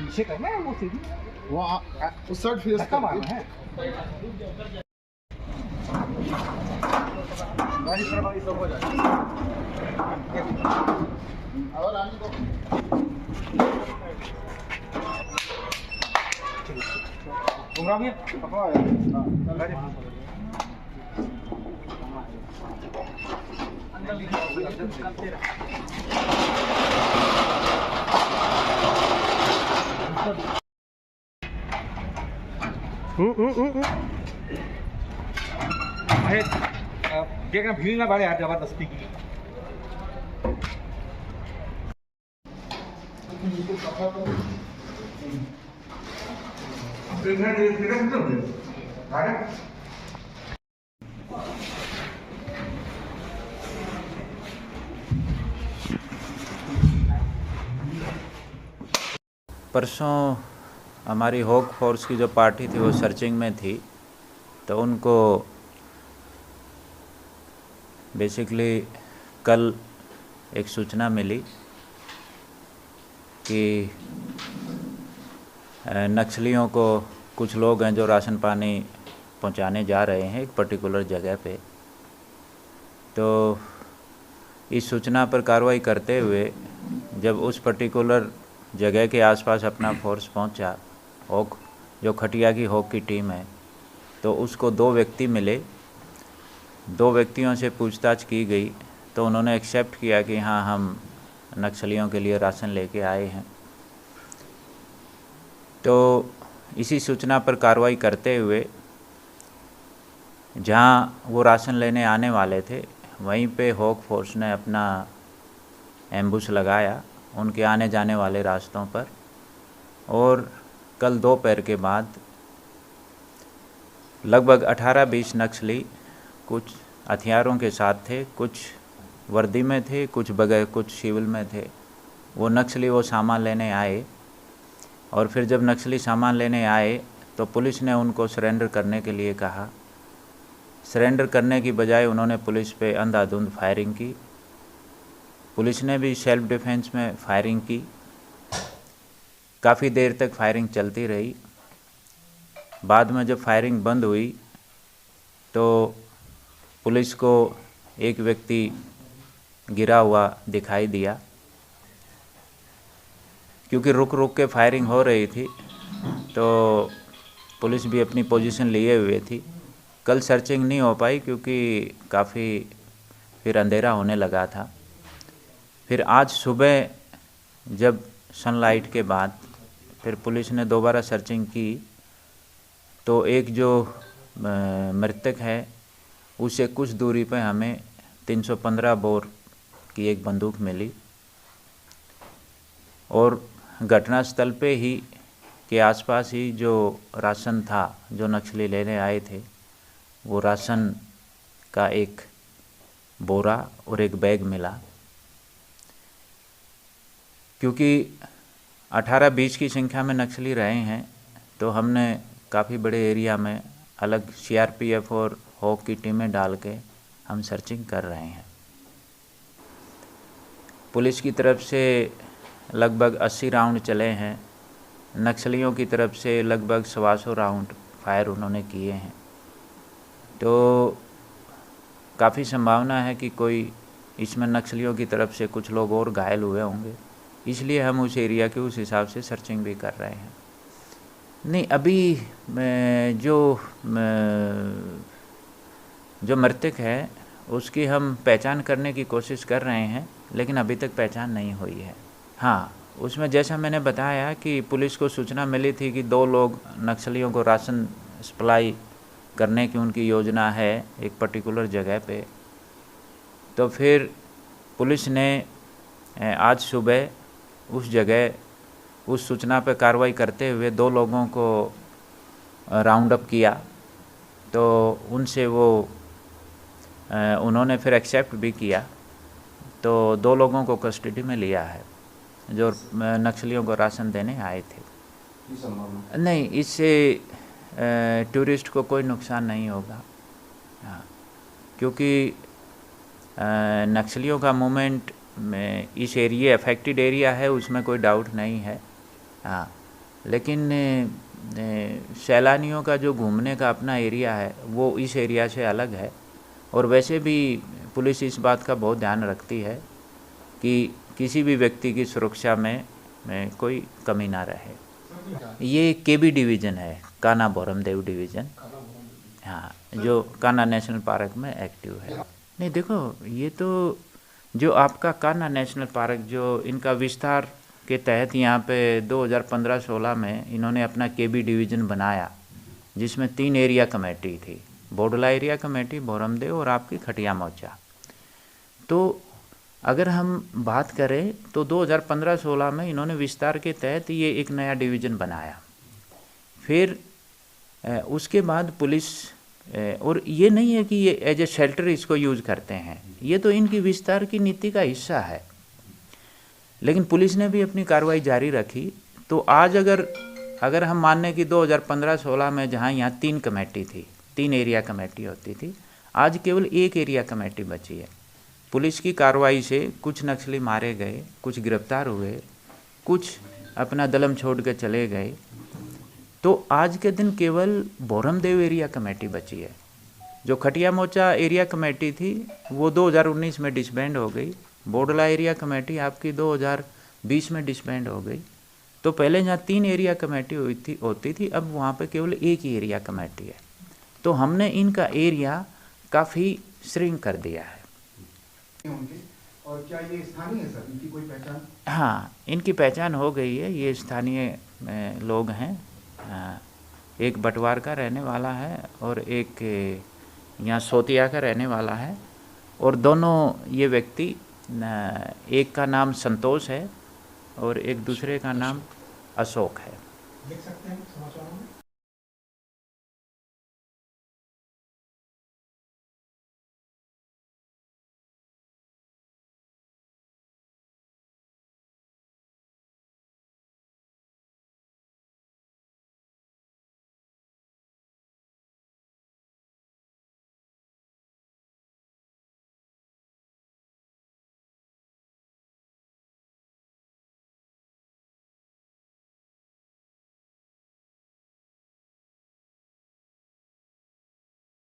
पीछे करना है वो सीधी वो उस साइड फेस धक्का मारना है। गाड़ी पर भाई सब हो जाएगा और आने दो। घुमा भी पकड़ो गाड़ी अंदर देखना भीड़ ना बढ़े यार जबरदस्ती की। परसों हमारी हॉक फोर्स की जो पार्टी थी वो सर्चिंग में थी, तो उनको बेसिकली कल एक सूचना मिली कि नक्सलियों को कुछ लोग हैं जो राशन पानी पहुंचाने जा रहे हैं एक पर्टिकुलर जगह पे। तो इस सूचना पर कार्रवाई करते हुए जब उस पर्टिकुलर जगह के आसपास अपना फोर्स पहुंचा, हॉक जो खटिया की हॉक की टीम है, तो उसको 2 व्यक्ति मिले। 2 व्यक्तियों से पूछताछ की गई तो उन्होंने एक्सेप्ट किया कि हाँ, हम नक्सलियों के लिए राशन लेके आए हैं। तो इसी सूचना पर कार्रवाई करते हुए जहाँ वो राशन लेने आने वाले थे वहीं पे हॉक फोर्स ने अपना एम्बुश लगाया उनके आने जाने वाले रास्तों पर, और कल दोपहर के बाद लगभग 18-20 नक्सली कुछ हथियारों के साथ थे, कुछ वर्दी में थे, कुछ बगैर, कुछ सिविल में थे। वो नक्सली वो सामान लेने आए और फिर जब नक्सली सामान लेने आए तो पुलिस ने उनको सरेंडर करने के लिए कहा। सरेंडर करने की बजाय उन्होंने पुलिस पे अंधाधुंध फायरिंग की। पुलिस ने भी सेल्फ डिफेंस में फायरिंग की। काफ़ी देर तक फायरिंग चलती रही। बाद में जब फायरिंग बंद हुई तो पुलिस को एक व्यक्ति गिरा हुआ दिखाई दिया। क्योंकि रुक रुक के फायरिंग हो रही थी तो पुलिस भी अपनी पोजीशन लिए हुए थी। कल सर्चिंग नहीं हो पाई क्योंकि काफ़ी फिर अंधेरा होने लगा था। फिर आज सुबह जब सनलाइट के बाद फिर पुलिस ने दोबारा सर्चिंग की तो एक जो मृतक है उसे कुछ दूरी पर हमें 315 बोर की एक बंदूक मिली और घटनास्थल पे ही के आसपास ही जो राशन था जो नक्सली लेने आए थे वो राशन का एक बोरा और एक बैग मिला। क्योंकि 18-20 की संख्या में नक्सली रहे हैं तो हमने काफ़ी बड़े एरिया में अलग CRPF और हॉक की टीमें डाल के हम सर्चिंग कर रहे हैं। पुलिस की तरफ से लगभग 80 राउंड चले हैं। नक्सलियों की तरफ से लगभग 125 राउंड फायर उन्होंने किए हैं। तो काफ़ी संभावना है कि कोई इसमें नक्सलियों की तरफ से कुछ लोग और घायल हुए होंगे, इसलिए हम उस एरिया के उस हिसाब से सर्चिंग भी कर रहे हैं। नहीं, अभी जो मृतक है उसकी हम पहचान करने की कोशिश कर रहे हैं लेकिन अभी तक पहचान नहीं हुई है। हाँ, उसमें जैसा मैंने बताया कि पुलिस को सूचना मिली थी कि 2 लोग नक्सलियों को राशन सप्लाई करने की उनकी योजना है एक पर्टिकुलर जगह पे। तो फिर पुलिस ने आज सुबह उस जगह उस सूचना पर कार्रवाई करते हुए 2 लोगों को राउंड अप किया। तो उनसे वो उन्होंने फिर एक्सेप्ट भी किया। तो 2 लोगों को कस्टडी में लिया है जो नक्सलियों को राशन देने आए थे। नहीं, इससे टूरिस्ट को कोई नुकसान नहीं होगा। हाँ, क्योंकि नक्सलियों का मूवमेंट में इस एरिया अफेक्टेड एरिया है, उसमें कोई डाउट नहीं है। हाँ, लेकिन सैलानियों का जो घूमने का अपना एरिया है वो इस एरिया से अलग है। और वैसे भी पुलिस इस बात का बहुत ध्यान रखती है कि किसी भी व्यक्ति की सुरक्षा में कोई कमी ना रहे। ये KB डिवीज़न है, कान्हा भोरमदेव डिवीज़न। हाँ, जो कान्हा नेशनल पार्क में एक्टिव है। नहीं, देखो, ये तो जो आपका कान्हा नेशनल पार्क जो इनका विस्तार के तहत यहाँ पे 2015-16 में इन्होंने अपना KB डिवीज़न बनाया, जिसमें 3 एरिया कमेटी थी, बोडला एरिया कमेटी, भोरमदेव और आपकी खटिया मोचा। तो अगर हम बात करें तो 2015-16 में इन्होंने विस्तार के तहत ये एक नया डिवीज़न बनाया। फिर उसके बाद पुलिस, और ये नहीं है कि ये एज ए शेल्टर इसको यूज़ करते हैं, ये तो इनकी विस्तार की नीति का हिस्सा है। लेकिन पुलिस ने भी अपनी कार्रवाई जारी रखी। तो आज अगर हम माने कि 2015-16 में जहाँ यहाँ 3 कमेटी थी, 3 एरिया कमेटी होती थी, आज केवल 1 एरिया कमेटी बची है। पुलिस की कार्रवाई से कुछ नक्सली मारे गए, कुछ गिरफ्तार हुए, कुछ अपना दलम छोड़ के चले गए। तो आज के दिन केवल भोरमदेव एरिया कमेटी बची है। जो खटिया मोचा एरिया कमेटी थी वो 2019 में डिसबैंड हो गई। बोडला एरिया कमेटी आपकी 2020 में डिसबैंड हो गई। तो पहले जहाँ 3 एरिया कमेटी होती थी, अब वहाँ पे केवल 1 ही एरिया कमेटी है। तो हमने इनका एरिया काफ़ी श्रिंक कर दिया है। और क्या ये स्थानीय है सर, इनकी कोई पहचान? हाँ, इनकी पहचान हो गई है। ये स्थानीय लोग हैं। एक बटवार का रहने वाला है और एक यहाँ सोतिया का रहने वाला है। और दोनों ये व्यक्ति, एक का नाम संतोष है और एक दूसरे का नाम अशोक है। देख सकते हैं समाचारों में।